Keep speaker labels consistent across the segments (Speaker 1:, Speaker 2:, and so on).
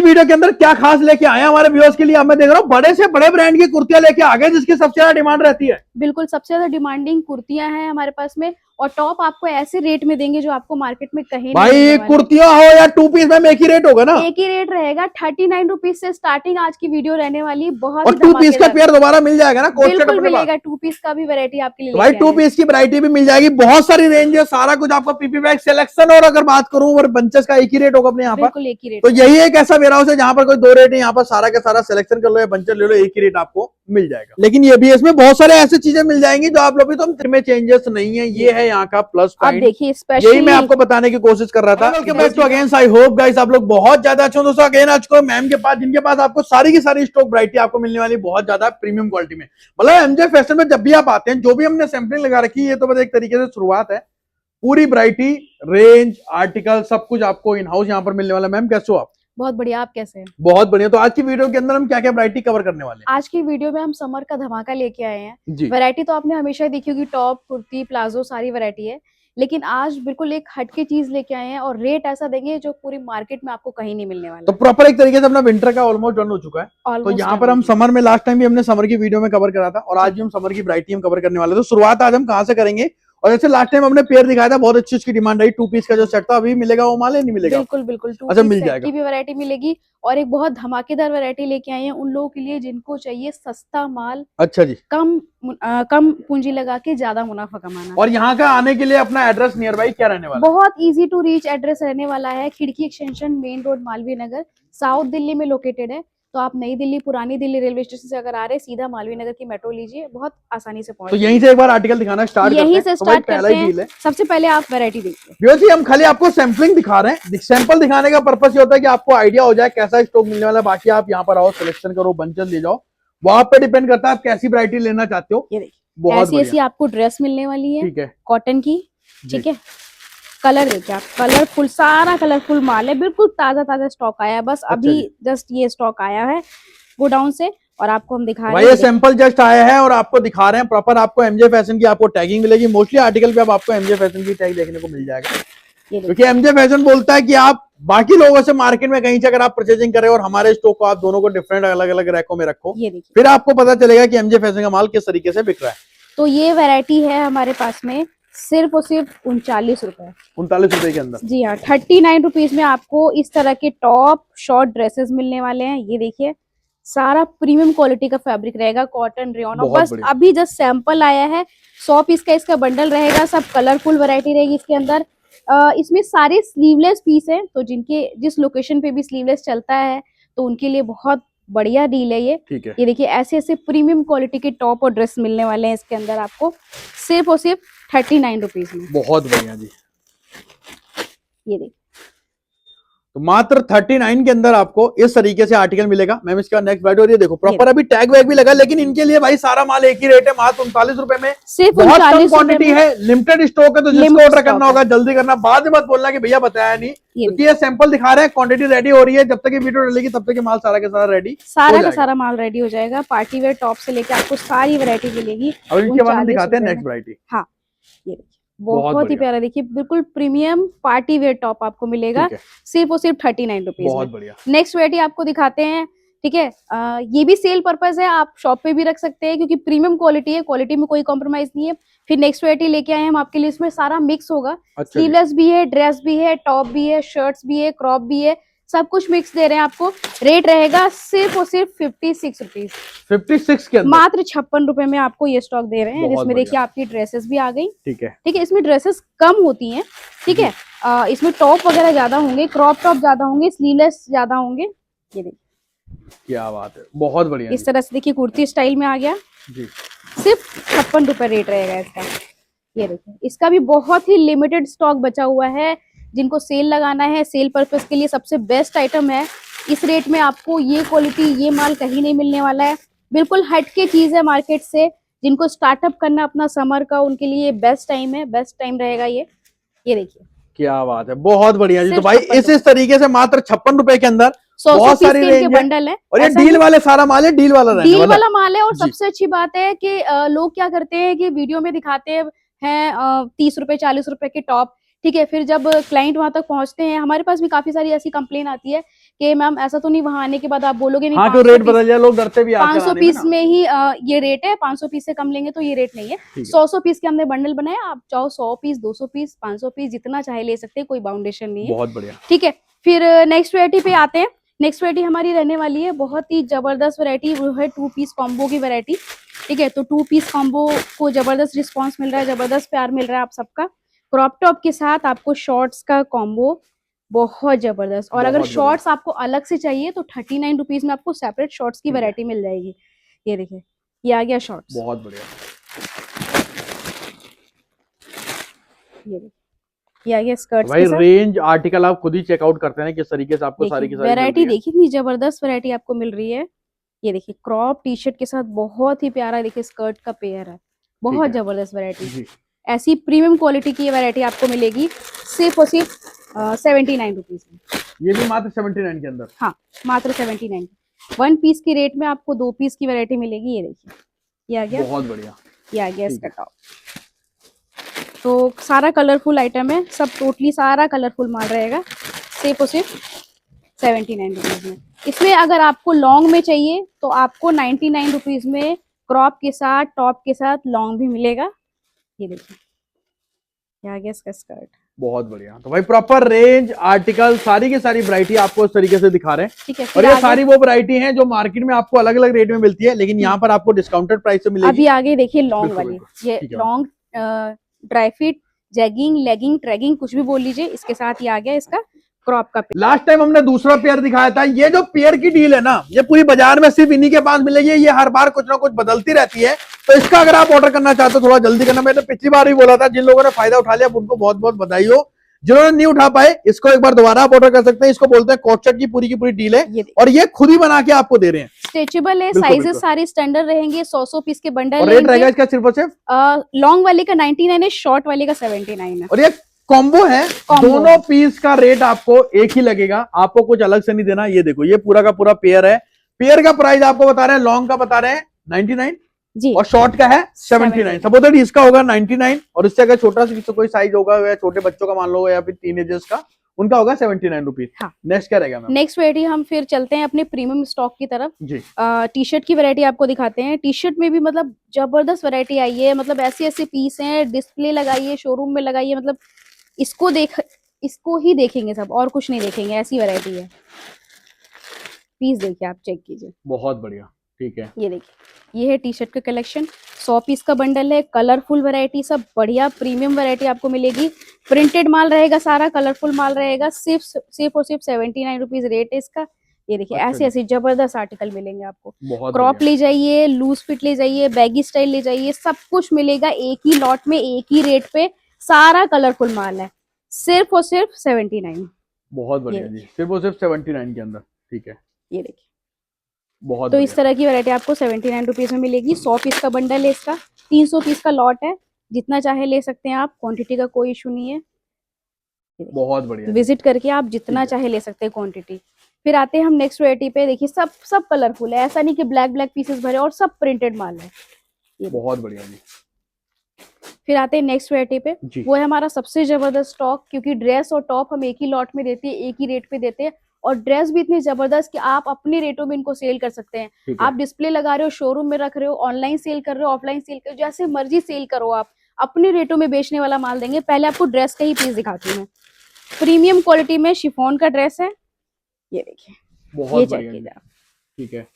Speaker 1: Video के अंदर क्या खास लेके आए हमारे व्यूअर्स के लिए। अब मैं देख रहा हूँ बड़े से बड़े ब्रांड की कुर्तियां लेके आ गए जिसकी सबसे ज्यादा डिमांड रहती है।
Speaker 2: बिल्कुल सबसे ज्यादा डिमांडिंग कुर्तियां हैं हमारे पास में, और टॉप आपको ऐसे रेट में देंगे जो आपको मार्केट में कहीं नहीं मिलने
Speaker 1: भाई
Speaker 2: वाले।
Speaker 1: कुर्तियां हो या टू पीस में एक ही रेट होगा ना?
Speaker 2: एक ही रेट रहेगा, 39 रुपीज से स्टार्टिंग आज की वीडियो रहने वाली, बहुत
Speaker 1: और
Speaker 2: ही
Speaker 1: टू पीस का
Speaker 2: धमाकेदार।
Speaker 1: पेयर दोबारा मिल जाएगा ना? कोट सेट
Speaker 2: बिल्कुल
Speaker 1: अपने पास
Speaker 2: मिलेगा, 2 पीस का भी वैरायटी आपके लिए
Speaker 1: तो भाई
Speaker 2: लेके
Speaker 1: 2
Speaker 2: आए हैं।
Speaker 1: पीस की वैरायटी भी मिल जाएगी। बहुत सारी रेंज है, सारा कुछ आपको पीपी बैग सिलेक्शन। और अगर बात करूं और बंचेस का एक ही रेट होगा अपने यहाँ पर,
Speaker 2: बिल्कुल एक ही रेट।
Speaker 1: तो यही एक ऐसा वेयर हाउस है जहां पर कोई दो रेट है। यहाँ पर सारा का सारा सिलेक्शन कर लो या बंचर ले लो, एक ही रेट आपको मिल जाएगा। लेकिन ये भी इसमें बहुत सारे ऐसी चीजें मिल जाएंगी जो आप लोग तो में चेंजेस नहीं है। ये है यहाँ का प्लस पॉइंट।
Speaker 2: देखिए
Speaker 1: यही मैं आपको बताने की कोशिश कर रहा था। अगेंस्ट आई होप गाइस आप लोग बहुत ज्यादा अच्छे हो। दोस्तों अगेन आज को मैम के पास, जिनके पास आपको सारी की सारी स्टॉक वैरायटी आपको मिलने वाली बहुत ज्यादा प्रीमियम क्वालिटी में। मतलब एमजे फैशन में जब भी आप आते हैं, जो भी हमने सैंपलिंग लगा रखी है, ये तो बस एक तरीके से शुरुआत है। पूरी वैरायटी, रेंज, आर्टिकल सब कुछ आपको इन हाउस यहाँ पर मिलने वाला। मैम कैसे हो आप?
Speaker 2: बहुत बढ़िया, आप कैसे हैं?
Speaker 1: बहुत बढ़िया। तो आज की वीडियो के अंदर हम क्या क्या वैरायटी कवर करने वाले हैं?
Speaker 2: आज की वीडियो में हम समर का धमाका लेके आए हैं
Speaker 1: जी।
Speaker 2: वैरायटी तो आपने हमेशा ही देखी होगी, टॉप, कुर्ती, प्लाजो, सारी वैरायटी है। लेकिन आज बिल्कुल एक हटके चीज लेके आए हैं और रेट ऐसा देंगे जो पूरी मार्केट में आपको कहीं नहीं मिलने वाला।
Speaker 1: तो प्रॉपर एक तरीके से अपना विंटर का ऑलमोस्ट डन हो चुका है। तो यहाँ पर हम समर में लास्ट टाइम भी हमने समर की वीडियो में कवर करा था, और आज भी हम समर की वैरायटी हम कवर करने वाले। तो शुरुआत आज हम कहाँ से करेंगे? और जैसे लास्ट टाइम हमने पेयर दिखाया था, बहुत अच्छी उसकी डिमांड रही। 2 पीस का जो सेट था, अभी मिलेगा वो माल या नहीं मिलेगा?
Speaker 2: बिल्कुल बिल्कुल, 2
Speaker 1: अच्छा,
Speaker 2: पीस
Speaker 1: मिल
Speaker 2: सेट
Speaker 1: जाएगा।
Speaker 2: की भी वैरायटी मिलेगी। और एक बहुत धमाकेदार वैरायटी लेके आए हैं उन लोगों के लिए जिनको चाहिए सस्ता माल।
Speaker 1: अच्छा जी।
Speaker 2: कम पूंजी लगा के ज्यादा मुनाफा कमाना।
Speaker 1: और यहाँ का आने के लिए अपना एड्रेस नियर बाई क्या रहने वाला है?
Speaker 2: बहुत इजी टू रीच एड्रेस रहने वाला है। खिड़की extension, main road, Malviya Nagar, south Delhi में लोकेटेड है। तो आप नई दिल्ली, पुरानी दिल्ली रेलवे स्टेशन से अगर आ रहे हैं, सीधा मालवीय नगर की मेट्रो लीजिए, बहुत आसानी से पहुंच।
Speaker 1: तो यहीं से एक बार आर्टिकल दिखाना स्टार्ट करते हैं।
Speaker 2: यहीं से स्टार्ट करते हैं। सबसे पहले आप वैरायटी देखिए।
Speaker 1: हम खाली आपको सैंपलिंग दिखा रहे हैं। सैंपल दिखाने का पर्पस ये होता है कि आपको आइडिया हो जाए कैसा स्टॉक मिलने वाला है। बाकी आप यहाँ पर आओ, सिलेक्शन करो, बंचल ले जाओ, वो आप पे डिपेंड करता है आप कैसी वैरायटी लेना चाहते हो।
Speaker 2: ये देखिए, ऐसी आपको ड्रेस मिलने वाली है, ठीक है, कॉटन की। ठीक है, कलर देखिए आप, कलरफुल, सारा कलरफुल माल है, बिल्कुल ताजा ताजा स्टॉक आया है। बस अभी जस्ट ये स्टॉक आया है गोडाउन से, और आपको हम दिखा रहे हैं। ये
Speaker 1: सैंपल जस्ट आया है और आपको दिखा रहे हैं। प्रॉपर आपको एमजे फैशन की आपको टैगिंग मिलेगी। मोस्टली आर्टिकल पे अब आपको एमजे फैशन की टैग देखने को मिल जाएगा, क्योंकि एमजे फैशन बोलता है कि आप बाकी लोगों से मार्केट में कहीं से अगर आप परचेजिंग करें और हमारे स्टॉक को आप दोनों को डिफरेंट अलग अलग रैकों में रखो, फिर आपको पता चलेगा कि एमजे फैशन का माल किस तरीके से बिक रहा है।
Speaker 2: तो ये वैरायटी है हमारे पास में सिर्फ और सिर्फ 39 रुपए।
Speaker 1: 39 रुपए के अंदर? जी हाँ,
Speaker 2: 39 रुपीज में आपको इस तरह के टॉप शॉर्ट ड्रेसेस मिलने वाले हैं। ये देखिए, सारा प्रीमियम क्वालिटी का फैब्रिक रहेगा, कॉटन, रेयन। और बस अभी जस्ट सैंपल आया है, 100 पीस का इसका बंडल रहेगा। सब कलरफुल वैरायटी रहेगी इसके अंदर। इसमें सारे स्लीवलेस पीस हैं, तो जिस लोकेशन पे भी स्लीवलेस चलता है तो उनके लिए बहुत बढ़िया डील है ये।
Speaker 1: ठीक है,
Speaker 2: ये देखिए, ऐसे ऐसे प्रीमियम क्वालिटी के टॉप और ड्रेस मिलने वाले हैं इसके अंदर आपको सिर्फ और सिर्फ 39 रुपीज में।
Speaker 1: बहुत बढ़िया जी।
Speaker 2: ये देखिए,
Speaker 1: तो मात्र 39 के अंदर आपको इस तरीके से आर्टिकल मिलेगा। मैम इसका नेक्स्ट वैरायटी, और ये देखो प्रॉपर अभी टैग वैग भी लगा, लेकिन इनके लिए भाई सारा माल एक ही रेट है, मात्र 39 रुपए में।
Speaker 2: सिर्फ
Speaker 1: बहुत कम क्वांटिटी है, लिमिटेड स्टॉक है, तो जिसको ऑर्डर करना होगा जल्दी करना। बाद में मत बोलना कि भैया बताया नहीं, क्योंकि ये सैंपल दिखा रहे हैं, क्वांटिटी रेडी हो रही है। जब तक ये वीडियो डलेगी तब तक ये माल सारा का सारा रेडी,
Speaker 2: सारा का सारा माल रेडी हो जाएगा। पार्टी वेयर टॉप से लेके आपको सारी वैरायटी मिलेगी।
Speaker 1: और इनके बाद हम दिखाते हैं नेक्स्ट वैरायटी।
Speaker 2: हाँ, ये देखिए, बहुत ही प्यारा, देखिए बिल्कुल प्रीमियम पार्टी वेयर टॉप आपको मिलेगा सिर्फ और सिर्फ 39 रुपीज।
Speaker 1: बहुत बढ़िया।
Speaker 2: नेक्स्ट वैरायटी आपको दिखाते हैं। ठीक है, ये भी सेल पर्पस है, आप शॉप पे भी रख सकते हैं क्योंकि प्रीमियम क्वालिटी है, क्वालिटी में कोई कॉम्प्रोमाइज नहीं है। फिर नेक्स्ट वैरायटी लेके आए हम आपके लिए, इसमें सारा मिक्स होगा। स्लीवलेस भी है, ड्रेस भी है, टॉप भी है, शर्ट्स भी है, क्रॉप भी है, सब कुछ मिक्स दे रहे हैं आपको। रेट रहेगा सिर्फ और सिर्फ 56 रुपीज।
Speaker 1: 56 के अंदर
Speaker 2: मात्र 56 रुपए में आपको ये स्टॉक दे रहे हैं, जिसमें देखिए आपकी ड्रेसेस भी आ गई।
Speaker 1: ठीक है,
Speaker 2: ठीक है, इसमें ड्रेसेस कम होती हैं। ठीक है, इसमें टॉप वगैरह ज्यादा होंगे, क्रॉप टॉप ज्यादा होंगे, स्लीवलेस ज्यादा होंगे। ये देखिए,
Speaker 1: क्या बात है, बहुत बढ़िया।
Speaker 2: इस तरह से देखिए, कुर्ती स्टाइल में आ गया जी। सिर्फ 56 रुपए रेट रहेगा इसका। ये देखिए, इसका भी बहुत ही लिमिटेड स्टॉक बचा हुआ है। जिनको सेल लगाना है, सेल पर्पस के लिए सबसे बेस्ट आइटम है। इस रेट में आपको ये क्वालिटी, ये माल कहीं नहीं मिलने वाला है। बिल्कुल हटके चीज है मार्केट से। जिनको स्टार्टअप करना अपना समर का, उनके लिए बेस्ट टाइम है, बेस्ट टाइम रहेगा ये। ये देखिए,
Speaker 1: क्या बात है, बहुत बढ़िया जी। तो भाई इस तरीके से मात्र 56 रुपए के अंदर
Speaker 2: 100
Speaker 1: बहुत
Speaker 2: पीस
Speaker 1: सारी
Speaker 2: के बंडल है।
Speaker 1: और ये डील वाले सारा माल है, डील वाला
Speaker 2: माल है। और सबसे अच्छी बात है कि लोग क्या करते हैं कि वीडियो में दिखाते हैं 30 रुपए 40 रुपए के टॉप। ठीक है, फिर जब क्लाइंट वहां तक पहुंचते हैं, हमारे पास भी काफी सारी ऐसी कंप्लेन आती है कि मैम ऐसा तो नहीं वहां आने के बाद आप बोलोगे नहीं
Speaker 1: हाँ, क्यों रेट बदल जाए, लोग डरते भी
Speaker 2: 500 पीस में ही ये रेट है, 500 पीस से कम लेंगे तो ये रेट नहीं है। 100 पीस के हमने बंडल बनाए, आप चाहो 100 पीस, 200 पीस, 500 पीस जितना चाहे ले सकते हैं, कोई बाउंडेशन नहीं है।
Speaker 1: बहुत बढ़िया।
Speaker 2: ठीक है, फिर नेक्स्ट वैरायटी पे आते हैं। नेक्स्ट वैरायटी हमारी रहने वाली है बहुत ही जबरदस्त वैरायटी, वो है 2 पीस कॉम्बो की वैरायटी। ठीक है, तो 2 पीस कॉम्बो को जबरदस्त रिस्पॉन्स मिल रहा है, जबरदस्त प्यार मिल रहा है आप सबका। क्रॉप टॉप के साथ आपको शॉर्ट्स का कॉम्बो बहुत जबरदस्त। और अगर शॉर्ट्स आपको अलग से चाहिए तो 39 रुपीज में आपको सेपरेट शॉर्ट्स की वैरायटी मिल जाएगी। ये देखिए, ये आ गया शॉर्ट्स,
Speaker 1: बहुत बढ़िया।
Speaker 2: ये देखिए, ये आ गया स्कर्ट्स
Speaker 1: भाई
Speaker 2: के साथ।
Speaker 1: रेंज आर्टिकल आप खुद ही चेकआउट करते हैं किस तरीके से आपको सारी की सारी
Speaker 2: वैरायटी देखिए, इतनी जबरदस्त वैरायटी आपको मिल रही है। ये देखिए, क्रॉप टी शर्ट के साथ बहुत ही प्यारा देखिए स्कर्ट का पेयर है, बहुत जबरदस्त वैरायटी। ऐसी प्रीमियम क्वालिटी की ये वैरायटी आपको मिलेगी सिर्फ और सिर्फ 79 रुपीज में।
Speaker 1: ये भी मात्र 79 के अंदर?
Speaker 2: हाँ, मात्र 79। 1 पीस की रेट में आपको 2 पीस की वैरायटी मिलेगी। ये देखिए, ये आ गया,
Speaker 1: बहुत बढ़िया।
Speaker 2: ये आ गया इसका टॉप। तो सारा कलरफुल आइटम है, सब टोटली सारा कलरफुल माल रहेगा, सिर्फ और सिर्फ 79 रुपीज में। इसमें अगर आपको लॉन्ग में चाहिए तो आपको 99 रुपीज में क्रॉप के साथ, टॉप के साथ लॉन्ग भी मिलेगा। ये देखिए, ये आ गया इसका स्कर्ट।
Speaker 1: बहुत बढ़िया। तो भाई प्रॉपर रेंज आर्टिकल सारी की सारी वैरायटी आपको इस तरीके से दिखा रहे हैं।
Speaker 2: ठीक है,
Speaker 1: और ये सारी वो वैरायटी है जो मार्केट में आपको अलग अलग रेट में मिलती है, लेकिन यहाँ पर आपको डिस्काउंटेड प्राइस से मिलेगी।
Speaker 2: अभी आगे देखिए लॉन्ग वाली, ये long dry fit jegging, legging, tregging कुछ भी बोल लीजिए, इसके साथ ये आ गया इसका क्रॉप का पेयर।
Speaker 1: लास्ट टाइम हमने दूसरा पेयर दिखाया था। ये जो पेयर की डील है ना, ये पूरी बाजार में सिर्फ इन्हीं के पास मिलेगी। ये हर बार कुछ ना कुछ बदलती रहती है, तो इसका अगर आप ऑर्डर करना चाहते हो थोड़ा जल्दी करना। मैंने पिछली बार भी बोला था, जिन लोगों ने फायदा उठा लिया उनको बहुत बहुत बधाई हो। जिन्होंने नहीं उठा पाए इसको एक बार दोबारा आप ऑर्डर कर सकते हैं। इसको बोलते हैं कोटशट की पूरी डील है, और ये खुद ही बना के आपको दे रहे हैं।
Speaker 2: स्ट्रेचेबल है, साइजेस सारे स्टैंडर्ड रहेंगे। 100 पीस के बंडल।
Speaker 1: और रेट रहेगा इसका सिर्फ और सिर्फ
Speaker 2: लॉन्ग वाले का 99 है, शॉर्ट वाले का 79 है।
Speaker 1: और ये कॉम्बो है, दोनों पीस का रेट आपको एक ही लगेगा, आपको कुछ अलग से नहीं देना। ये देखो, ये पूरा का पूरा पेयर है। पेयर का प्राइस आपको बता रहे हैं, लॉन्ग का बता रहे हैं 99
Speaker 2: जी,
Speaker 1: और शॉर्ट का है 79। सपोज दैट इसका होगा 99, और इससे अगर छोटा सा कोई साइज होगा या छोटे बच्चों का मान लो या फिर टीनेजर्स का, उनका होगा 79 रुपीज।
Speaker 2: हाँ।
Speaker 1: नेक्स्ट क्या रहेगा मैम?
Speaker 2: नेक्स्ट वैरायटी हम फिर चलते हैं अपने प्रीमियम स्टॉक की तरफ
Speaker 1: जी।
Speaker 2: टी शर्ट की वैरायटी आपको दिखाते हैं। टी शर्ट में भी मतलब जबरदस्त वैरायटी आई है, मतलब ऐसे ऐसे पीस हैं, डिस्प्ले लगाइए, शोरूम में लगाइए, मतलब इसको ही देखेंगे सब, और कुछ नहीं देखेंगे, ऐसी वैरायटी है। पीस देखिए, आप चेक कीजिए,
Speaker 1: बहुत बढ़िया। ठीक है,
Speaker 2: ये देखिए, ये है टी शर्ट का कलेक्शन। 100 पीस का बंडल है, कलरफुल वैरायटी, सब बढ़िया प्रीमियम वैरायटी आपको मिलेगी। प्रिंटेड माल रहेगा, सारा कलरफुल माल रहेगा। सिर्फ और सिर्फ 79 रुपीज रेट है इसका। ये देखिए, ऐसे ऐसे जबरदस्त आर्टिकल मिलेंगे आपको। क्रॉप ले जाइए, लूज फिट ले जाइए, बैगी स्टाइल ले जाइए, सब कुछ मिलेगा एक ही लॉट में, एक ही रेट पे। सारा कलरफुल माल है, सिर्फ और सिर्फ 79।
Speaker 1: बहुत बढ़िया जी, सिर्फ और सिर्फ 79 के अंदर। ठीक है,
Speaker 2: ये देखिए,
Speaker 1: बहुत
Speaker 2: तो इस तरह की वैरायटी आपको 79 रुपीज में मिलेगी। 100 पीस का बंडल है इसका, 300 पीस का लॉट है, जितना चाहे ले सकते हैं आप, क्वांटिटी का कोई इशू नहीं है।
Speaker 1: बहुत बढ़िया,
Speaker 2: विजिट करके आप जितना चाहे ले सकते हैं क्वांटिटी। फिर आते हैं हम नेक्स्ट वैरायटी पे। देखिए, सब कलरफुल है, ऐसा नहीं कि ब्लैक पीसेस भरे, और सब प्रिंटेड माल है। ये
Speaker 1: बहुत बढ़िया जी।
Speaker 2: फिर आते हैं नेक्स्ट वैरायटी पे, वो है हमारा सबसे जबरदस्त स्टॉक, क्योंकि ड्रेस और टॉप हम एक ही लॉट में देते हैं, एक ही रेट पे देते हैं, और ड्रेस भी इतनी जबरदस्त कि आप अपने रेटों में इनको सेल कर सकते हैं। आप डिस्प्ले लगा रहे हो, शोरूम में रख रहे हो, ऑनलाइन सेल कर रहे हो, ऑफलाइन सेल कर रहे हो, जैसे मर्जी सेल करो, आप अपने रेटों में बेचने वाला माल देंगे। पहले आपको ड्रेस का ही पीस दिखाती हूँ मैं। प्रीमियम क्वालिटी में शिफॉन का ड्रेस है, ये देखिए,
Speaker 1: बहुत बढ़िया। ठीक है,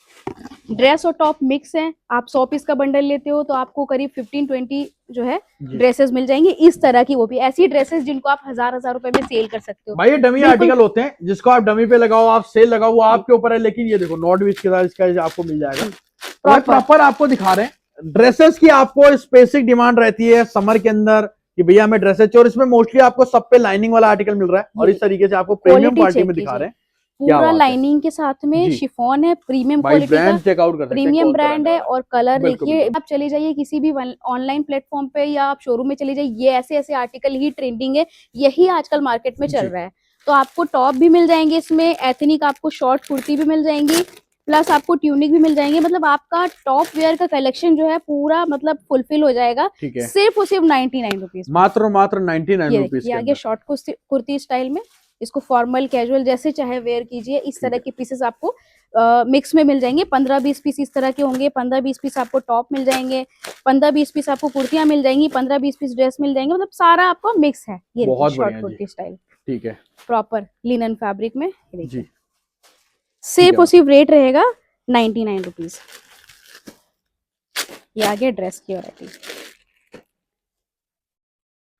Speaker 2: ड्रेस और टॉप मिक्स है। आप 100 पीस का बंडल लेते हो तो आपको करीब 15-20 जो है ड्रेसेस मिल जाएंगी इस तरह की, वो भी ऐसी ड्रेसेस जिनको आप हजार रुपए में सेल कर सकते हो।
Speaker 1: भाई ये डमी आर्टिकल होते हैं, जिसको आप डमी पे लगाओ, आप सेल लगाओ, वो आपके ऊपर है। लेकिन ये देखो, नॉट विच के साथ इसका आपको मिल जाएगा। प्रॉपर आपको दिखा रहे हैं। ड्रेसेस की आपको स्पेसिफिक डिमांड रहती है समर के अंदर कि भैया हमें ड्रेसेस चाहिए, और इसमें मोस्टली आपको सब पे लाइनिंग वाला आर्टिकल मिल रहा है, और इस तरीके से आपको प्रीमियम क्वालिटी में दिखा रहे हैं।
Speaker 2: पूरा लाइनिंग के साथ में शिफॉन है, प्रीमियम क्वालिटी का,
Speaker 1: चेकआउट कर
Speaker 2: प्रीमियम ब्रांड है। और कलर देखिए, आप चले जाइए किसी भी ऑनलाइन प्लेटफॉर्म पे या आप शोरूम में चले जाइए, ये ऐसे ऐसे आर्टिकल ही ट्रेंडिंग है, यही आजकल मार्केट में चल रहा है। तो आपको टॉप भी मिल जाएंगे इसमें, एथनिक आपको शॉर्ट कुर्ती भी मिल जाएंगी, प्लस आपको ट्यूनिक भी मिल जाएंगे। मतलब आपका टॉप वेयर का कलेक्शन जो है पूरा मतलब फुलफिल हो जाएगा। सिर्फ और सिर्फ 99 रुपीज,
Speaker 1: मात्र 99 रुपीज।
Speaker 2: ये आगे शॉर्ट कुर्ती स्टाइल में, इसको फॉर्मल कैजुअल जैसे चाहे वेयर कीजिए। इस तरह के पीसेस आपको मिक्स में मिल जाएंगे। 15-20 पीस इस तरह के होंगे, 15-20 पीस आपको टॉप मिल जाएंगे, 15-20 पीस आपको कुर्तियां मिल जाएंगी, 15-20 पीस ड्रेस मिल जाएंगे। मतलब सारा आपको मिक्स है। ये
Speaker 1: बहुत
Speaker 2: शॉर्ट
Speaker 1: बढ़िया
Speaker 2: कुर्ती
Speaker 1: जी।
Speaker 2: स्टाइल,
Speaker 1: ठीक है
Speaker 2: प्रॉपर लिनन फैब्रिक में। ये
Speaker 1: जी,
Speaker 2: देखिए, सिर्फ और सिर्फ रेट रहेगा 99 रुपीज। ये आ गया ड्रेस की वैरायटी।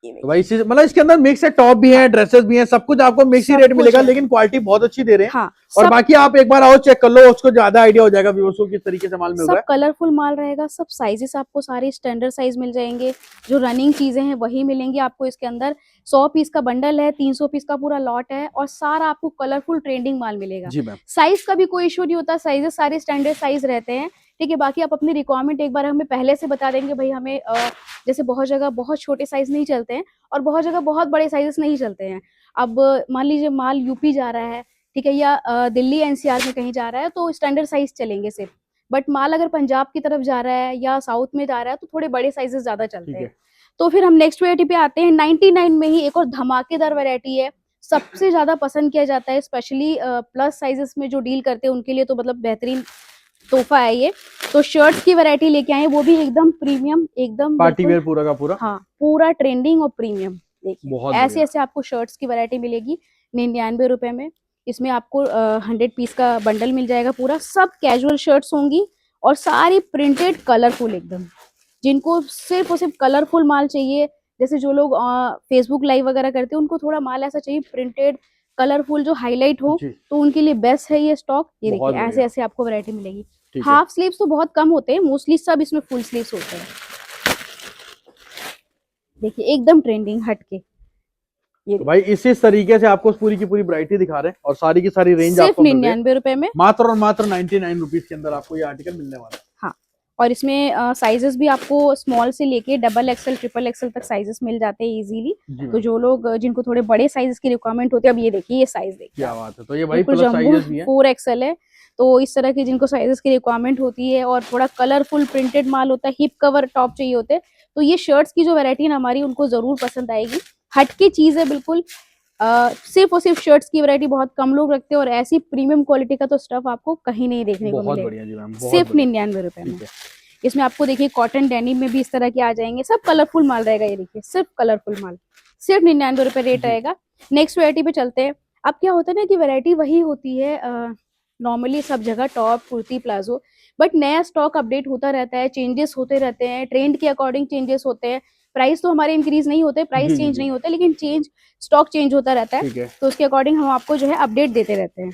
Speaker 1: तो भाई मतलब इसके अंदर मिक्स है, टॉप भी है, ड्रेसेस भी हैं, सब कुछ आपको मिक्स ही
Speaker 2: सब
Speaker 1: रेट
Speaker 2: कुछ
Speaker 1: मिलेगा,
Speaker 2: है।
Speaker 1: लेकिन क्वालिटी बहुत अच्छी दे रहे हैं।
Speaker 2: हाँ,
Speaker 1: और
Speaker 2: सब
Speaker 1: बाकी आप एक बार आओ चेक कर लो, उसको ज्यादा आइडिया हो जाएगा व्यूअर्स को किस तरीके से माल मिल रहा
Speaker 2: सब
Speaker 1: है।
Speaker 2: कलरफुल माल रहेगा। सब साइजेस आपको सारे स्टैंडर्ड साइज मिल जाएंगे। जो रनिंग चीजें हैं वही मिलेंगी आपको इसके अंदर। 100 पीस का बंडल है, 300 पीस का पूरा लॉट है, और सारा आपको कलरफुल ट्रेंडिंग माल मिलेगा।
Speaker 1: जी मैम।
Speaker 2: साइज का भी कोई इशू नहीं होता, साइजेस सारे स्टैंडर्ड साइज रहते हैं। ठीक है, बाकी आप अपनी रिक्वायरमेंट एक बार हमें पहले से बता देंगे, भाई हमें जैसे बहुत जगह बहुत छोटे साइज नहीं चलते हैं, और बहुत जगह बहुत बड़े साइजेस नहीं चलते हैं। अब मान लीजिए माल यूपी जा रहा है, ठीक है, या दिल्ली एनसीआर में कहीं जा रहा है, तो स्टैंडर्ड साइज चलेंगे सिर्फ। बट माल अगर पंजाब की तरफ जा रहा है या साउथ में जा रहा है, तो थोड़े बड़े साइजेस ज्यादा चलते हैं। तो फिर हम नेक्स्ट वैरायटी पे आते हैं। 99 में ही एक और धमाकेदार वैरायटी है, सबसे ज्यादा पसंद किया जाता है, स्पेशली प्लस साइजेस में जो डील करते हैं उनके लिए तो मतलब बेहतरीन तोहफा है ये। तो शर्ट्स की वैरायटी लेके आए, वो भी एकदम प्रीमियम, एकदम
Speaker 1: पार्टी वेयर पूरा का पूरा।
Speaker 2: हाँ, पूरा ट्रेंडिंग और प्रीमियम। देखिए ऐसे
Speaker 1: बढ़िया।
Speaker 2: ऐसे आपको शर्ट्स की वैरायटी मिलेगी 99 रुपए में। इसमें आपको 100 पीस का बंडल मिल जाएगा पूरा। सब कैजुअल शर्ट्स होंगी और सारी प्रिंटेड कलरफुल एकदम। जिनको सिर्फ और सिर्फ कलरफुल माल चाहिए, जैसे जो लोग फेसबुक लाइव वगैरह करते हैं, उनको थोड़ा माल ऐसा चाहिए प्रिंटेड कलरफुल जो हाईलाइट हो, तो उनके लिए बेस्ट है ये स्टॉक। ये देखिए ऐसे ऐसे आपको वैरायटी मिलेगी। हाफ स्लीव्स तो बहुत कम होते हैं, मोस्टली सब इसमें फुल स्लीव्स होते हैं। देखिए एकदम ट्रेंडिंग हटके।
Speaker 1: तो भाई इसी तरीके से आपको पूरी की पूरी वैरायटी दिखा रहे हैं, और सारी की सारी रेंज
Speaker 2: सिर्फ
Speaker 1: आपको मिल रही है
Speaker 2: 99 रुपए में,
Speaker 1: मात्र और मात्र 99 रुपीज के अंदर आपको ये आर्टिकल मिलने वाला है।
Speaker 2: हाँ, और इसमें साइजेस भी आपको स्मॉल से लेके डबल एक्सएल ट्रिपल एक्सएल तक साइजेस मिल जाते हैं इजीली। तो जो लोग जिनको थोड़े बड़े साइजेस की रिक्वायरमेंट होती है, अब ये देखिए ये साइज देखिए,
Speaker 1: क्या बात है। तो ये भाई प्लस साइजेस भी है,
Speaker 2: 4XL है। तो इस तरह के जिनको साइजेस की रिक्वायरमेंट होती है और थोड़ा कलरफुल प्रिंटेड माल होता है, हिप कवर टॉप चाहिए होते हैं, तो ये शर्ट्स की जो वैरायटी है ना हमारी, उनको जरूर पसंद आएगी। हटके चीज है बिल्कुल। सिर्फ और सिर्फ शर्ट्स की वैरायटी बहुत कम लोग रखते हैं, और ऐसी प्रीमियम क्वालिटी का तो स्टफ आपको कहीं नहीं देखने को मिलेगा। सिर्फ 99 रुपए में। इसमें आपको देखिए कॉटन डेनिम में भी इस तरह के आ जाएंगे, सब कलरफुल माल रहेगा। ये देखिए सिर्फ कलरफुल माल, सिर्फ 99 रुपए रेट रहेगा। नेक्स्ट वैरायटी पे चलते हैं। अब क्या होता है ना कि वैरायटी वही होती है नॉर्मली सब जगह, टॉप कुर्ती प्लाजो, बट नया स्टॉक अपडेट होता रहता है, चेंजेस होते रहते हैं, ट्रेंड के अकॉर्डिंग चेंजेस होते हैं। प्राइस तो हमारे इंक्रीज नहीं होते, प्राइस चेंज नहीं होते, लेकिन स्टॉक चेंज होता रहता है, तो उसके अकॉर्डिंग हम आपको जो है अपडेट देते रहते हैं।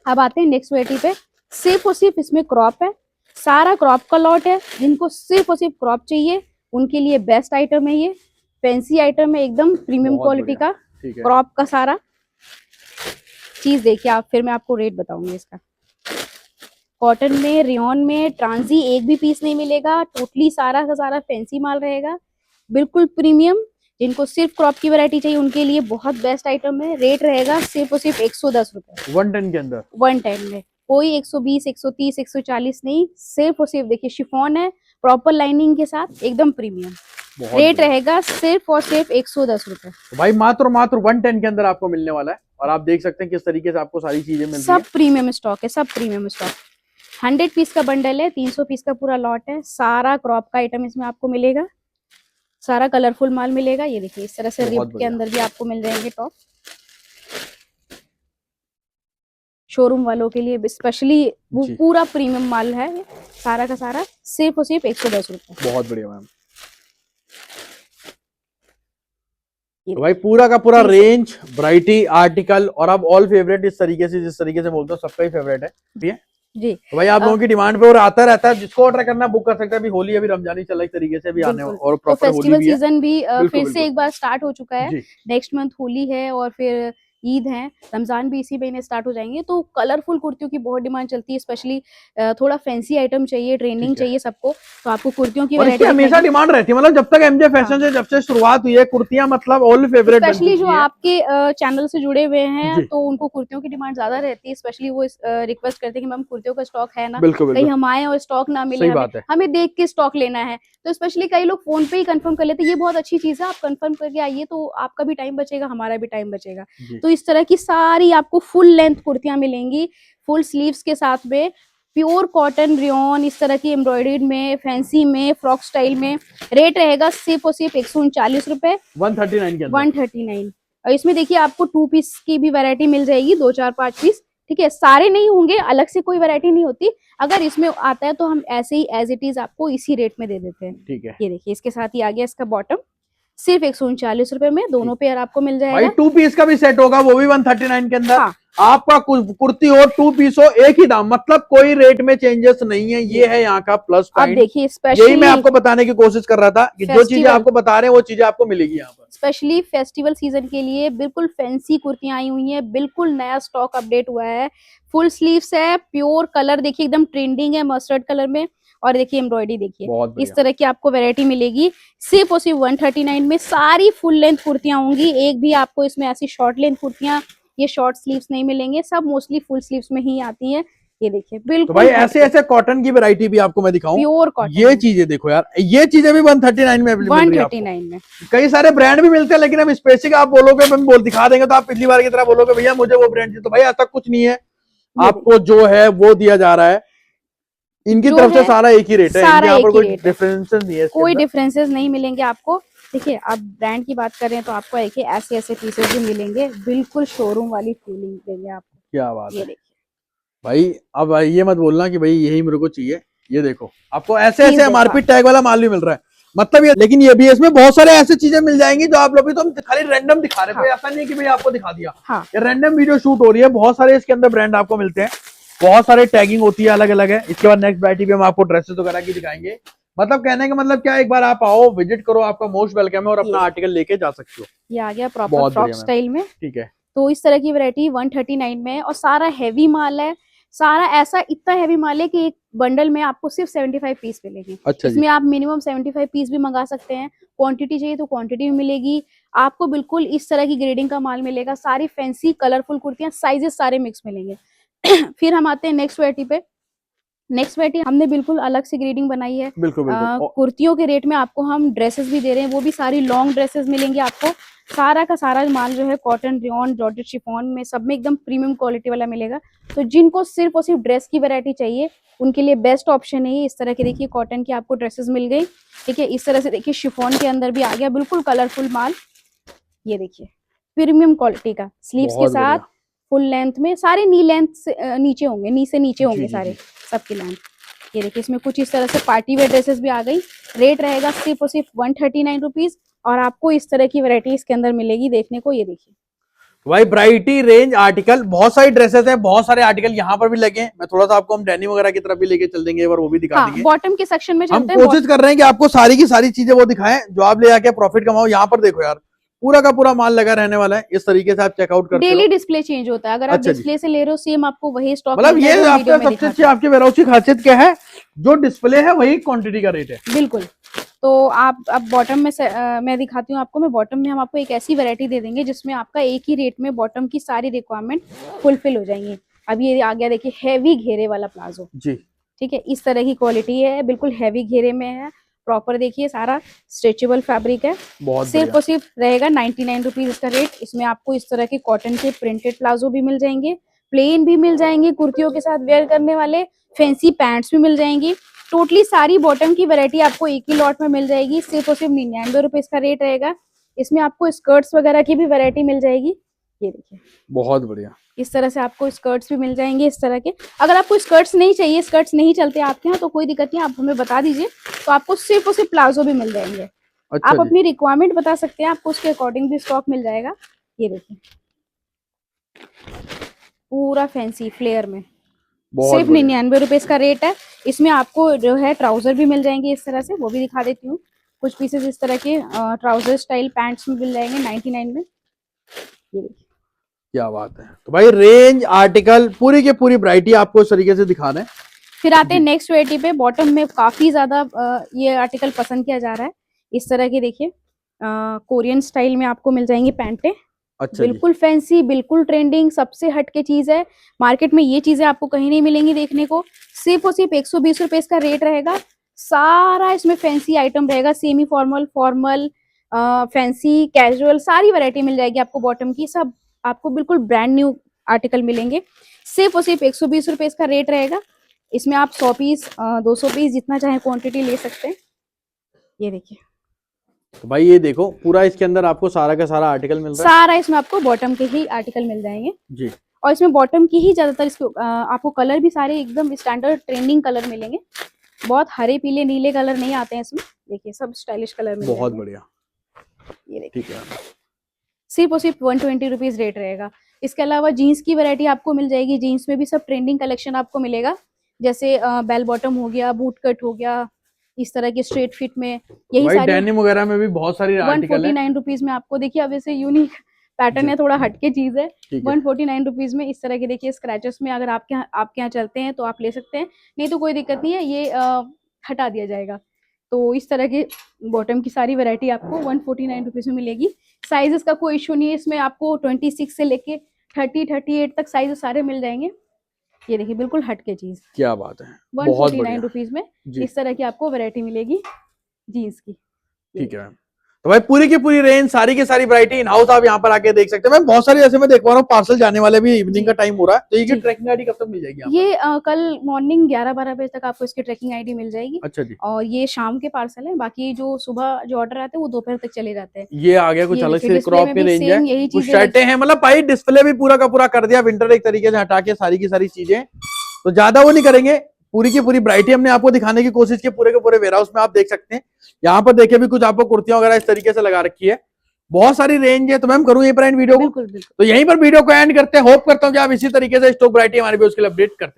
Speaker 2: अब आते हैं नेक्स्ट वैरायटी पे। सिर्फ और सिर्फ इसमें क्रॉप है, सारा क्रॉप का लॉट है। जिनको सिर्फ और सिर्फ क्रॉप चाहिए उनके लिए बेस्ट आइटम है ये। फैंसी आइटम है, एकदम प्रीमियम क्वालिटी का क्रॉप का सारा चीज। देखिए आप, फिर मैं आपको रेट बताऊंगी इसका। कॉटन में, रेयन में, ट्रांजी एक भी पीस नहीं मिलेगा, टोटली सारा का सारा फैंसी माल रहेगा, बिल्कुल प्रीमियम। जिनको सिर्फ क्रॉप की वैरायटी चाहिए उनके लिए बहुत बेस्ट आइटम है। रेट रहेगा सिर्फ और सिर्फ 110 रुपए
Speaker 1: 110 के अंदर,
Speaker 2: 110 में। कोई 120, 130, 140 नहीं, सिर्फ और सिर्फ देखिए शिफॉन है प्रॉपर लाइनिंग के साथ, एकदम प्रीमियम। रेट रहेगा सिर्फ और सिर्फ 110 रुपए।
Speaker 1: तो भाई मात्र मात्र 110 के अंदर आपको मिलने वाला है। और आप देख सकते हैं किस तरीके से आपको सारी चीजें मिल रही
Speaker 2: सब प्रीमियम स्टॉक है, सब प्रीमियम स्टॉक। 100 पीस का बंडल है, 300 पीस का पूरा लॉट है, सारा क्रॉप का आइटम इसमें आपको मिलेगा, सारा कलरफुल माल मिलेगा। ये देखिए इस तरह से रिप के अंदर भी आपको मिल जाएंगे टॉप। शोरूम वालों के लिए स्पेशली पूरा प्रीमियम माल है ये, सारा का सारा सिर्फ और सिर्फ 110 रुपए।
Speaker 1: बहुत बढ़िया मैम। तो भाई पूरा का पूरा रेंज, वैरायटी, आर्टिकल, और अब ऑल फेवरेट इस तरीके से, जिस तरीके से बोलते हो सबका ही फेवरेट है जी। तो भाई आप लोगों की डिमांड पे और आता रहता है, जिसको ऑर्डर करना बुक कर सकता है। अभी होली, अभी रमजानी चल रही तरीके से अभी आने, और प्रॉपर
Speaker 2: तो फेस्टिवल सीजन भी फिर
Speaker 1: बिल्कुल।
Speaker 2: से एक बार स्टार्ट हो चुका है। नेक्स्ट मंथ होली है और फिर ईद है, रमजान भी इसी महीने स्टार्ट हो जाएंगे। तो कलरफुल कुर्तियों की बहुत डिमांड चलती है, स्पेशली थोड़ा फैंसी आइटम चाहिए, ट्रेंडिंग चाहिए सबको, तो आपको कुर्तियों की वैरायटी
Speaker 1: हमेशा डिमांड रहती है। मतलब जब तक एमजे फैशन से जब से शुरुआत हुई है, कुर्तियां मतलब ऑल फेवरेट,
Speaker 2: स्पेशली जो आपके चैनल से जुड़े हुए हैं तो उनको कुर्तियों की डिमांड ज्यादा रहती है। स्पेशली वो रिक्वेस्ट करते हैं कि मैम कुर्तियों का स्टॉक है ना, कहीं हम आए और स्टॉक ना मिले, हमें देख के स्टॉक लेना है। तो स्पेशली कई लोग फोन पे ही कंफर्म कर लेते हैं, ये बहुत अच्छी चीज है, आप कंफर्म करके आइए, तो आपका भी टाइम बचेगा, हमारा भी टाइम बचेगा। तो इस तरह की सारी आपको फुल लेंथ कुर्तियां मिलेंगी, फुल स्लीव्स के साथ में, प्योर कॉटन रियोन, इस तरह की एम्ब्रॉयडर्ड में, फैंसी में, फ्रॉक स्टाइल में। रेट रहेगा सिर्फ और सिर्फ 139 रुपए,
Speaker 1: 139 के अंदर।
Speaker 2: 139। और इसमें देखिए आपको 2 पीस की भी वैरायटी मिल जाएगी, 2 4 5 पीस, ठीक है। सारे नहीं होंगे, अलग से कोई वैरायटी नहीं होती। अगर इसमें आता है तो हम ऐसे ही एज इट इज आपको इसी रेट में दे देते हैं।
Speaker 1: ठीक है,
Speaker 2: ये देखिए, इसके साथ ही आ गया इसका बॉटम, सिर्फ 139 रुपए में दोनों पेयर आपको मिल
Speaker 1: भाई
Speaker 2: जाएगा।
Speaker 1: 2 पीस का भी सेट होगा, वो भी 139 के अंदर।
Speaker 2: हाँ।
Speaker 1: आपका कुर्ती हो 2 पीस हो, एक ही दाम, मतलब कोई रेट में चेंजेस नहीं है। ये है यहाँ का प्लस
Speaker 2: अब
Speaker 1: पॉइंट।
Speaker 2: देखिए
Speaker 1: यही
Speaker 2: स्पेशली
Speaker 1: मैं आपको बताने की कोशिश कर रहा था कि जो चीजें आपको बता रहे हैं वो चीजें आपको मिलेगी यहाँ पर।
Speaker 2: स्पेशली फेस्टिवल सीजन के लिए बिल्कुल फैंसी कुर्तियां आई हुई हैं, बिल्कुल नया स्टॉक अपडेट हुआ है। फुल स्लीव्स है, प्योर कलर देखिए एकदम ट्रेंडिंग है मस्टर्ड कलर में। और देखिए एम्ब्रॉयडरी देखिए, इस तरह की आपको वैरायटी मिलेगी सिर्फ और सिर्फ 139 में। सारी फुल लेंथ कुर्तियां होंगी, एक भी आपको इसमें ऐसी शॉर्ट लेंथ कुर्तियां, ये शॉर्ट स्लीव्स नहीं मिलेंगे, सब मोस्टली फुल स्लीव्स में ही आती हैं। ये देखिए बिल्कुल।
Speaker 1: तो भाई ऐसे ऐसे कॉटन की वैरायटी भी आपको मैं दिखाऊं,
Speaker 2: प्योर कॉटन,
Speaker 1: ये चीजें देखो यार, ये चीजें भी 139 में अवेलेबल मिल रही है आपको।
Speaker 2: 139 में
Speaker 1: कई सारे ब्रांड भी मिलते हैं, लेकिन हम स्पेसिफिक आप बोलोगे, हम दिखा देंगे तो आप पिछली बार की तरह बोलोगे भैया मुझे वो ब्रांड चाहिए। तो भाई ऐसा कुछ नहीं है, आपको जो है वो दिया जा रहा है। इनकी तरफ से सारा एक ही रेट है, यहाँ पर कोई डिफरेंसेस नहीं है,
Speaker 2: कोई डिफरेंसेस नहीं मिलेंगे आपको। देखिए आप ब्रांड की बात कर रहे हैं तो आपको एक ऐसे ऐसे पीसेस भी मिलेंगे, बिल्कुल शोरूम वाली फीलिंग देंगे आपको।
Speaker 1: क्या बात
Speaker 2: ये
Speaker 1: है
Speaker 2: देखिए
Speaker 1: भाई, अब ये मत बोलना कि भाई यही मेरे को चाहिए। ये देखो आपको ऐसे ऐसे एमआरपी टैग वाला माल भी मिल रहा है, मतलब ये। लेकिन ये भी इसमें बहुत सारे ऐसी चीजें मिल जाएंगी जो आप लोग भी, तो हम खाली रैंडम दिखा रहे हैं। हाँ। ऐसा नहीं कि भाई आपको दिखा दिया,
Speaker 2: हाँ।
Speaker 1: ये रैंडम वीडियो शूट हो रही है। बहुत सारे इसके अंदर ब्रांड आपको मिलते हैं, बहुत सारे टैगिंग होती है, अलग अलग है। इसके बाद नेक्स्ट वैरायटी भी हम आपको ड्रेसेस वगैरह की दिखाएंगे। मतलब कहने का मतलब क्या, एक बार आप आओ, विजिट करो, आपका मोस्ट वेलकम है और अपना आर्टिकल लेके जा सकते हो।
Speaker 2: ये आ गया प्रॉपर फ्रॉक स्टाइल में,
Speaker 1: ठीक है।
Speaker 2: तो इस तरह की वैरायटी 139 में, और सारा हैवी माल है। सारा ऐसा इतना हैवी माल है कि एक बंडल में आपको सिर्फ 75 पीस मिलेंगे।
Speaker 1: अच्छा,
Speaker 2: इसमें आप मिनिमम 75 पीस भी मंगा सकते हैं। क्वांटिटी चाहिए तो क्वांटिटी भी मिलेगी आपको। बिल्कुल इस तरह की ग्रेडिंग का माल मिलेगा, सारी फैंसी कलरफुल कुर्तियां, साइजेस सारे मिक्स मिलेंगे। फिर हम आते हैं नेक्स्ट वैरायटी पे। नेक्स्ट वैरायटी हमने बिल्कुल अलग से ग्रेडिंग बनाई है।
Speaker 1: बिल्कुल बिल्कुल।
Speaker 2: कुर्तियों के रेट में आपको हम ड्रेसेस भी दे रहे हैं, वो भी सारी लॉन्ग ड्रेसेस मिलेंगी आपको। सारा का सारा माल जो है कॉटन, रियॉन, जॉर्जेट, शिफॉन में, सब में एकदम प्रीमियम क्वालिटी वाला मिलेगा। तो जिनको सिर्फ और सिर्फ ड्रेस की वैरायटी चाहिए उनके लिए बेस्ट ऑप्शन है। इस तरह के देखिए कॉटन की आपको ड्रेसेस मिल गई, ठीक है। इस तरह से देखिए शिफॉन के अंदर भी आ गया बिल्कुल कलरफुल माल। ये देखिए प्रीमियम क्वालिटी का, स्लीव्स के साथ, फुल लेंथ में, सारे नी लेंथ से नीचे होंगे, नी से नीचे होंगे सारे, सबकी लेंथ। ये देखिए इसमें कुछ इस तरह से पार्टी वेयर ड्रेसेस भी आ गई। रेट रहेगा सिर्फ और सिर्फ 139 रुपीज, और आपको इस तरह की वैरायटी इसके अंदर मिलेगी देखने को। ये देखिए
Speaker 1: भाई वैरायटी, रेंज, आर्टिकल, बहुत सारी ड्रेसेस हैं, बहुत सारे आर्टिकल यहाँ पर भी लगे हैं। मैं थोड़ा सा आपको हम डेनिम वगैरह की तरफ भी लेके चल देंगे, वो भी दिखा देंगे।
Speaker 2: बॉटम के सेक्शन में
Speaker 1: हम कोशिश कर रहे हैं कि आपको सारी की सारी चीजें वो दिखाएं जो आप ले आके प्रॉफिट कमाओ। यहाँ पर देखो यार, पूरा का पूरा माल लगा रहने वाला है। इस तरीके से आप चेकआउट करते हो।
Speaker 2: डेली डिस्प्ले चेंज होता है, अगर आप डिस्प्ले से ले रहे हो सेम आपको वही स्टॉक,
Speaker 1: मतलब ये आपका सबसे अच्छी आपके वेयरहाउस की खासियत क्या है, जो डिस्प्ले है वही क्वांटिटी का रेट है।
Speaker 2: बिल्कुल। तो आप अब बॉटम में मैं दिखाती हूँ आपको। मैं बॉटम में हम आपको एक ऐसी वैरायटी दे देंगे जिसमें आपका एक ही रेट में बॉटम की सारी रिक्वायरमेंट फुलफिल हो जाएंगी। अब ये आ गया देखिए हैवी घेरे वाला प्लाजो जी, ठीक है। इस तरह की क्वालिटी है, बिल्कुल हैवी घेरे में है, प्रॉपर देखिए सारा स्ट्रेचेबल फैब्रिक है। सिर्फ और सिर्फ रहेगा 99 रुपीज इसका रेट। इसमें आपको इस तरह के कॉटन के प्रिंटेड प्लाजो भी मिल जाएंगे, प्लेन भी मिल जाएंगे, कुर्तियों के साथ वेयर करने वाले फैंसी पैंट्स भी मिल जाएंगी। टोटली सारी बॉटम की वैरायटी आपको एक ही लॉट में मिल जाएगी। सिर्फ और सिर्फ 99 रुपए इसका रेट रहेगा। इसमें आपको स्कर्ट्स वगैरह की भी वैरायटी मिल जाएगी। ये देखिए
Speaker 1: बहुत बढ़िया, इस
Speaker 2: तरह से आपको स्कर्ट्स भी मिल जाएंगे इस तरह के। अगर आपको स्कर्ट्स नहीं चाहिए, स्कर्ट्स नहीं चलते आपके यहाँ, तो कोई दिक्कत नहीं, आप हमें बता दीजिए, तो आपको सिर्फ और सिर्फ प्लाजो भी मिल जाएंगे। अच्छा, आप अपनी रिक्वायरमेंट बता सकते हैं, आपको उसके अकॉर्डिंग भी स्टॉक मिल जाएगा। ये देखिए पूरा फैंसी फ्लेयर में, सिर्फ 99 रुपए इसका रेट है। इसमें आपको जो है ट्राउजर भी मिल जाएंगे इस तरह से, वो भी दिखा देती हूँ। कुछ पीसेस इस तरह के ट्राउजर स्टाइल पैंट्स में मिल जाएंगे 99 में। ये देखिए
Speaker 1: क्या बात है। तो भाई रेंज, आर्टिकल, पूरी की पूरी वैरायटी आपको इस तरीके से दिखा दें।
Speaker 2: फिर आते हैं नेक्स्ट वैरायटी पे। बॉटम में काफी ज्यादा ये आर्टिकल पसंद किया जा रहा है। इस तरह के देखिए कोरियन स्टाइल में आपको मिल जाएंगी पैंटे। अच्छा, बिल्कुल फैंसी, बिल्कुल ट्रेंडिंग, सबसे हटके चीज है। मार्केट में ये चीजें आपको कहीं नहीं मिलेंगी देखने को। सिर्फ और सिर्फ 120 रुपए इसका रेट रहेगा। सारा इसमें फैंसी आइटम रहेगा, semi formal, formal, fancy, casual, सारी वैरायटी मिल जाएगी आपको बॉटम की। सब आपको बिल्कुल ब्रांड न्यू आर्टिकल मिलेंगे। सिर्फ और सिर्फ 120 रुपए इसका रेट रहेगा। इसमें आप 100 पीस 200 पीस जितना चाहे क्वांटिटी ले सकते हैं। ये देखिए,
Speaker 1: तो भाई ये देखो पूरा इसके अंदर आपको सारा का सारा आर्टिकल मिल रहा है।
Speaker 2: सारा इसमें आपको बॉटम के ही आर्टिकल मिल जाएंगे
Speaker 1: जी।
Speaker 2: और इसमें बॉटम की ही ज्यादातर इसको आपको कलर भी सारे एकदम स्टैंडर्ड ट्रेंडिंग कलर मिलेंगे। बहुत हरे पीले नीले कलर नहीं आते हैं इसमें, देखिए सब स्टाइलिश कलर मिल
Speaker 1: बहुत
Speaker 2: जाएंगे।
Speaker 1: बढ़िया,
Speaker 2: ये देखिए,
Speaker 1: ठीक है।
Speaker 2: सिर्फ और सिर्फ 120 रुपीज रेट रहेगा। इसके अलावा जीन्स की वैरायटी आपको मिल जाएगी। जीन्स में भी सब ट्रेंडिंग कलेक्शन आपको मिलेगा, जैसे बेल बॉटम हो गया, बूट कट हो गया, इस तरह के स्ट्रेट फिट में यही
Speaker 1: भाई
Speaker 2: सारे
Speaker 1: डेनिम वगैरह में भी बहुत सारी आर्टिकल है।
Speaker 2: 149 रुपीज में आपको देखिए। अब ऐसे यूनिक पैटर्न है, थोड़ा हटके चीज है।
Speaker 1: ठीक है।
Speaker 2: 149 रुपीज में इस तरह के देखिए स्क्रैचेस में अगर आपके यहाँ चलते हैं तो आप ले सकते हैं, नहीं तो कोई दिक्कत नहीं है, ये हटा दिया जाएगा। तो इस तरह के बॉटम की सारी वैरायटी आपको 149 रुपीज में मिलेगी। साइजेस का कोई इशू नहीं है, इसमें आपको 26 से लेके 38 तक साइज सारे मिल जाएंगे। ये देखिए बिल्कुल हटके चीज,
Speaker 1: क्या बात है, बहुत
Speaker 2: 149
Speaker 1: बढ़िया
Speaker 2: रुपीज में
Speaker 1: जी।
Speaker 2: इस तरह की आपको वैरायटी मिलेगी जीन्स की।
Speaker 1: ठीक है। तो भाई पूरी की पूरी रेंज, सारी की सारी वैरायटी इन हाउस आप यहाँ पर आके देख सकते हैं। मैं बहुत सारी, जैसे मैं देख पा रहा हूँ पार्सल जाने वाले भी, इवनिंग का टाइम हो रहा है, तो ये
Speaker 2: जी।
Speaker 1: ट्रैकिंग आईडी कब तक मिल जाएगी?
Speaker 2: ये कल मॉर्निंग 11-12 बजे तक आपको इसकी ट्रैकिंग आईडी मिल जाएगी।
Speaker 1: अच्छा जी।
Speaker 2: और ये शाम के पार्सल है, बाकी जो सुबह जो ऑर्डर आते हैं वो दोपहर तक चले जाते हैं।
Speaker 1: ये आ गया कुछ
Speaker 2: ये
Speaker 1: अलग
Speaker 2: देखिए,
Speaker 1: से
Speaker 2: डिस्प्ले
Speaker 1: क्रॉप
Speaker 2: में
Speaker 1: की
Speaker 2: भी
Speaker 1: रेंज
Speaker 2: सेम
Speaker 1: है,
Speaker 2: यही
Speaker 1: कुछ
Speaker 2: चीजें
Speaker 1: शर्टें हैं, मतलब भाई डिस्प्ले भी पूरा का पूरा कर दिया विंटर एक तरीके से हटा के सारी की सारी चीजें, तो ज्यादा वो नहीं करेंगे। पूरी की पूरी वैरायटी हमने आपको दिखाने की कोशिश की पूरे के पूरे वेयर हाउस में, आप देख सकते हैं। यहाँ पर देखिए भी कुछ आपको कुर्तियां वगैरह इस तरीके से लगा रखी है, बहुत सारी रेंज है। तो मैम करूँ यहीं पर एंड वीडियो को?
Speaker 2: बिल्कुल बिल्कुल।
Speaker 1: तो यहीं पर वीडियो को एंड करते हैं। होप करता हूँ कि आप इसी तरीके से स्टॉक वैरायटी हमारे भी उसके लिए अपडेट करते हैं।